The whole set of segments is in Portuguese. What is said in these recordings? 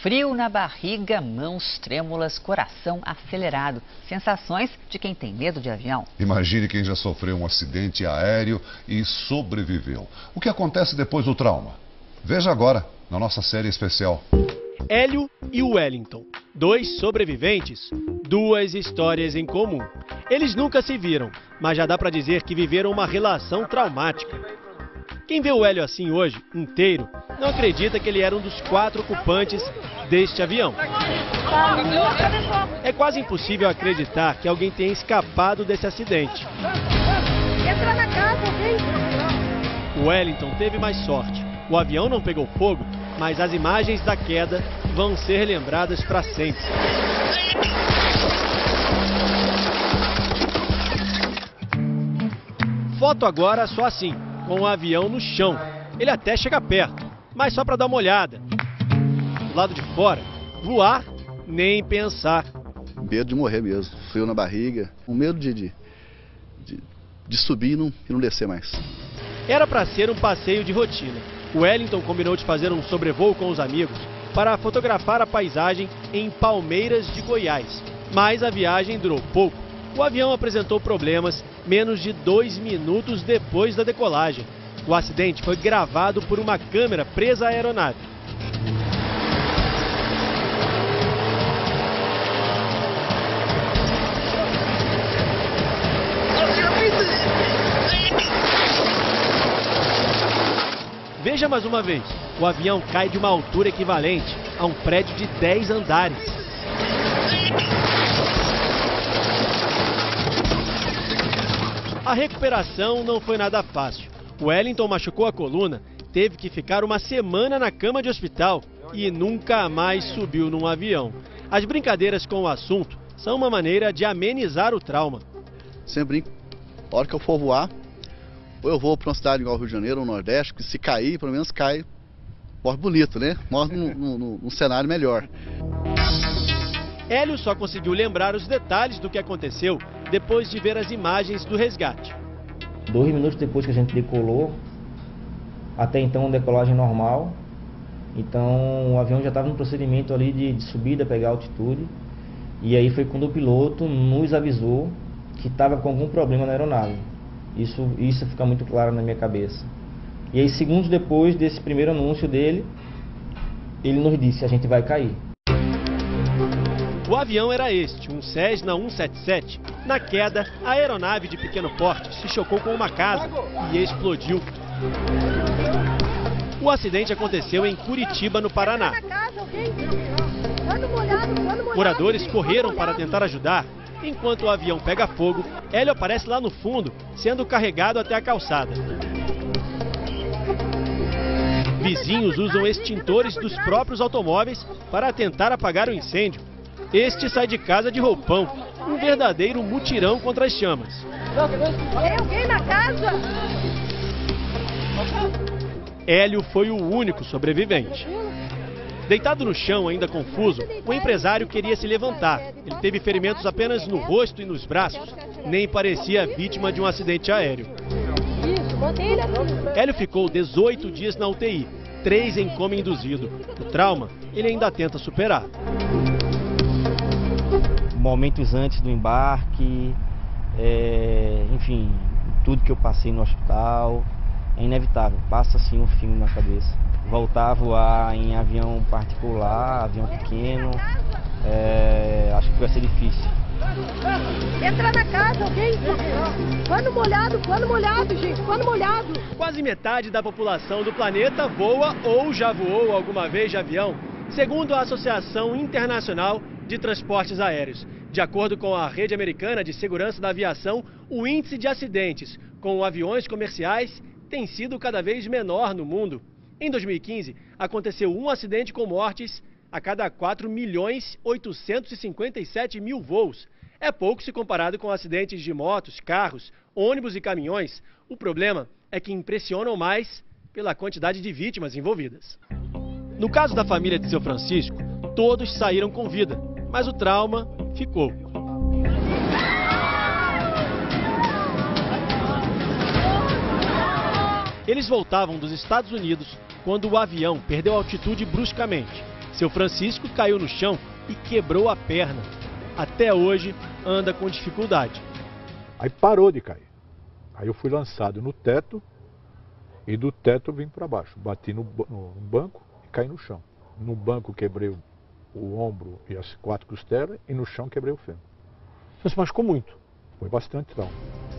Frio na barriga, mãos trêmulas, coração acelerado. Sensações de quem tem medo de avião. Imagine quem já sofreu um acidente aéreo e sobreviveu. O que acontece depois do trauma? Veja agora, na nossa série especial. Hélio e Wellington, dois sobreviventes, duas histórias em comum. Eles nunca se viram, mas já dá pra dizer que viveram uma relação traumática. Quem vê o Hélio assim hoje, inteiro, não acredita que ele era um dos 4 ocupantes deste avião. É quase impossível acreditar que alguém tenha escapado desse acidente. Entra na casa, O Wellington teve mais sorte. O avião não pegou fogo, mas as imagens da queda vão ser lembradas para sempre. Foto agora só assim, com o avião no chão. Ele até chega perto, mas só para dar uma olhada. Do lado de fora, voar, nem pensar. Medo de morrer mesmo, frio na barriga, um medo de subir e não descer mais. Era para ser um passeio de rotina. O Wellington combinou de fazer um sobrevoo com os amigos para fotografar a paisagem em Palmeiras de Goiás. Mas a viagem durou pouco. O avião apresentou problemas menos de 2 minutos depois da decolagem. O acidente foi gravado por uma câmera presa à aeronave. Veja mais uma vez, o avião cai de uma altura equivalente a um prédio de 10 andares. A recuperação não foi nada fácil. O Wellington machucou a coluna, teve que ficar uma semana na cama de hospital e nunca mais subiu num avião. As brincadeiras com o assunto são uma maneira de amenizar o trauma. Sempre brinco, a hora que eu for voar, ou eu vou para uma cidade igual Rio de Janeiro ou Nordeste, que se cair, pelo menos cai, morre bonito, né? Morre num cenário melhor. Hélio só conseguiu lembrar os detalhes do que aconteceu depois de ver as imagens do resgate. 2 minutos depois que a gente decolou, até então decolagem normal, então o avião já estava no procedimento ali de subida, pegar altitude, e aí foi quando o piloto nos avisou que estava com algum problema na aeronave. Isso fica muito claro na minha cabeça. E aí, segundos depois desse primeiro anúncio dele, ele nos disse: a gente vai cair. O avião era este, um Cessna 177. Na queda, a aeronave de pequeno porte se chocou com uma casa e explodiu. O acidente aconteceu em Curitiba, no Paraná. Moradores correram para tentar ajudar. Enquanto o avião pega fogo, Hélio aparece lá no fundo, sendo carregado até a calçada. Vizinhos usam extintores dos próprios automóveis para tentar apagar o incêndio. Este sai de casa de roupão, um verdadeiro mutirão contra as chamas. Tem alguém na casa? Hélio foi o único sobrevivente. Deitado no chão, ainda confuso, o empresário queria se levantar. Ele teve ferimentos apenas no rosto e nos braços. Nem parecia vítima de um acidente aéreo. Hélio ficou 18 dias na UTI, 3 em coma induzido. O trauma, ele ainda tenta superar. Momentos antes do embarque, enfim, tudo que eu passei no hospital, é inevitável, passa assim um filme na cabeça. Voltar a voar em avião particular, avião pequeno, acho que vai ser difícil. Entra na casa, alguém? Pano molhado, gente, pano molhado. Quase metade da população do planeta voa ou já voou alguma vez de avião, segundo a Associação Internacional de Transportes Aéreos. De acordo com a Rede Americana de Segurança da Aviação, o índice de acidentes com aviões comerciais tem sido cada vez menor no mundo. Em 2015, aconteceu um acidente com mortes a cada 4.857.000 voos. É pouco se comparado com acidentes de motos, carros, ônibus e caminhões. O problema é que impressionam mais pela quantidade de vítimas envolvidas. No caso da família de seu Francisco, todos saíram com vida, mas o trauma ficou. Eles voltavam dos Estados Unidos quando o avião perdeu altitude bruscamente. Seu Francisco caiu no chão e quebrou a perna. Até hoje anda com dificuldade. Aí parou de cair. Aí eu fui lançado no teto e do teto eu vim para baixo. Bati no banco e caí no chão. No banco quebrei o ombro e as 4 costelas e no chão quebrei o fêmur. Você se machucou muito? Foi bastante trauma.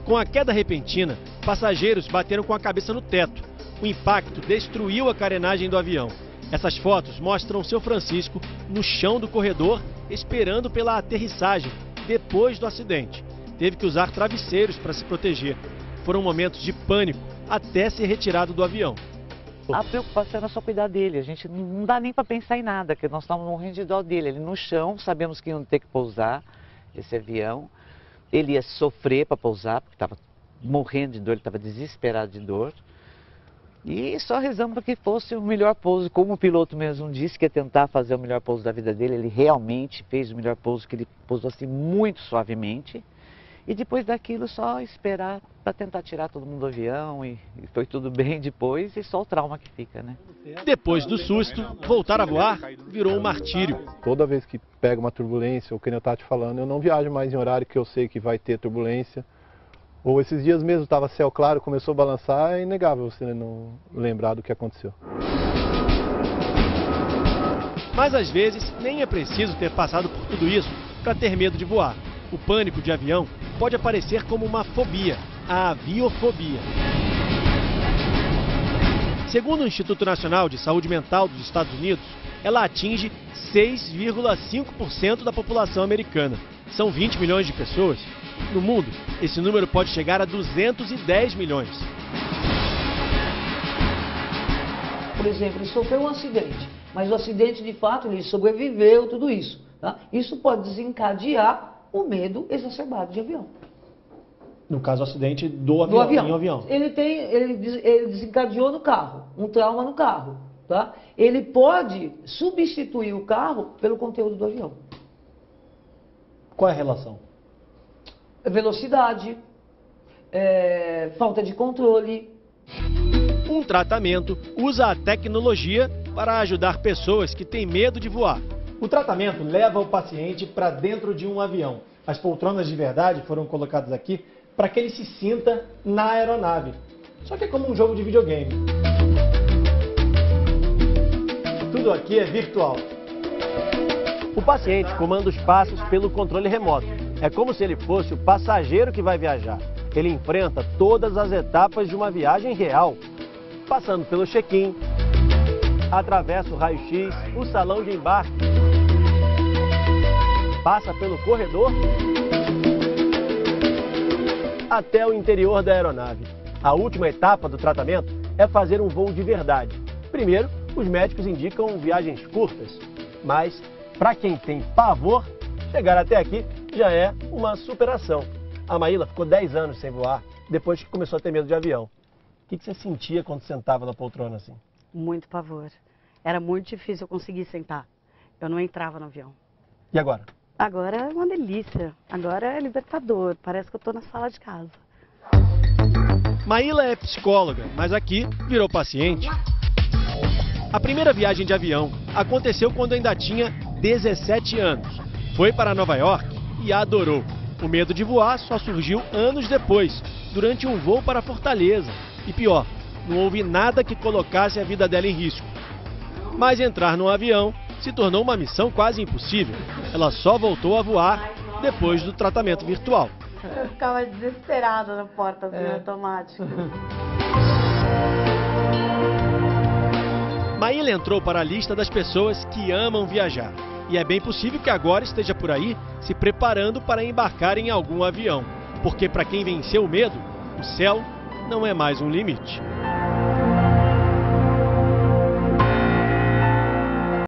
Com a queda repentina, passageiros bateram com a cabeça no teto. O impacto destruiu a carenagem do avião. Essas fotos mostram seu Francisco no chão do corredor, esperando pela aterrissagem, depois do acidente. Teve que usar travesseiros para se proteger. Foram momentos de pânico até ser retirado do avião. A preocupação era só cuidar dele. A gente não dá nem para pensar em nada, porque nós estávamos morrendo de dó dele. Ele no chão, sabemos que iam ter que pousar esse avião. Ele ia sofrer para pousar, porque estava morrendo de dor, ele estava desesperado de dor. E só rezamos para que fosse o melhor pouso. Como o piloto mesmo disse que ia tentar fazer o melhor pouso da vida dele, ele realmente fez o melhor pouso, que ele pousou assim muito suavemente. E depois daquilo só esperar para tentar tirar todo mundo do avião e foi tudo bem depois e só o trauma que fica, né? Depois do susto, voltar a voar virou um martírio. Toda vez que pega uma turbulência, ou que eu estava te falando, eu não viajo mais em horário que eu sei que vai ter turbulência. Ou esses dias mesmo estava céu claro, começou a balançar, é inegável você não lembrar do que aconteceu. Mas às vezes nem é preciso ter passado por tudo isso para ter medo de voar. O pânico de avião pode aparecer como uma fobia, a aviofobia. Segundo o Instituto Nacional de Saúde Mental dos Estados Unidos, ela atinge 6,5% da população americana. São 20 milhões de pessoas. No mundo, esse número pode chegar a 210 milhões. Por exemplo, ele sofreu um acidente, mas o acidente, de fato, ele sobreviveu, tudo isso. Tá? Isso pode desencadear o medo exacerbado de avião. No caso, o acidente do avião. Em avião. Ele desencadeou no carro, um trauma no carro. Tá? Ele pode substituir o carro pelo conteúdo do avião. Qual é a relação? Velocidade, falta de controle. Um tratamento usa a tecnologia para ajudar pessoas que têm medo de voar. O tratamento leva o paciente para dentro de um avião. As poltronas de verdade foram colocadas aqui para que ele se sinta na aeronave. Só que é como um jogo de videogame. Tudo aqui é virtual. O paciente comanda os passos pelo controle remoto. É como se ele fosse o passageiro que vai viajar. Ele enfrenta todas as etapas de uma viagem real, passando pelo check-in, atravessa o raio-x, o salão de embarque, passa pelo corredor, até o interior da aeronave. A última etapa do tratamento é fazer um voo de verdade. Primeiro, os médicos indicam viagens curtas, mas para quem tem pavor, chegar até aqui já é uma superação. A Maíla ficou 10 anos sem voar, depois que começou a ter medo de avião. O que você sentia quando sentava na poltrona assim? Muito pavor. Era muito difícil eu conseguir sentar. Eu não entrava no avião. E agora? Agora é uma delícia. Agora é libertador. Parece que eu estou na sala de casa. Maíla é psicóloga, mas aqui virou paciente. A primeira viagem de avião aconteceu quando ainda tinha 17 anos. Foi para Nova York e adorou. O medo de voar só surgiu anos depois, durante um voo para Fortaleza. E pior, não houve nada que colocasse a vida dela em risco. Mas entrar num avião se tornou uma missão quase impossível. Ela só voltou a voar depois do tratamento virtual. Eu ficava desesperada na porta automática. Maíla entrou para a lista das pessoas que amam viajar. E é bem possível que agora esteja por aí se preparando para embarcar em algum avião. Porque para quem venceu o medo, o céu não é mais um limite.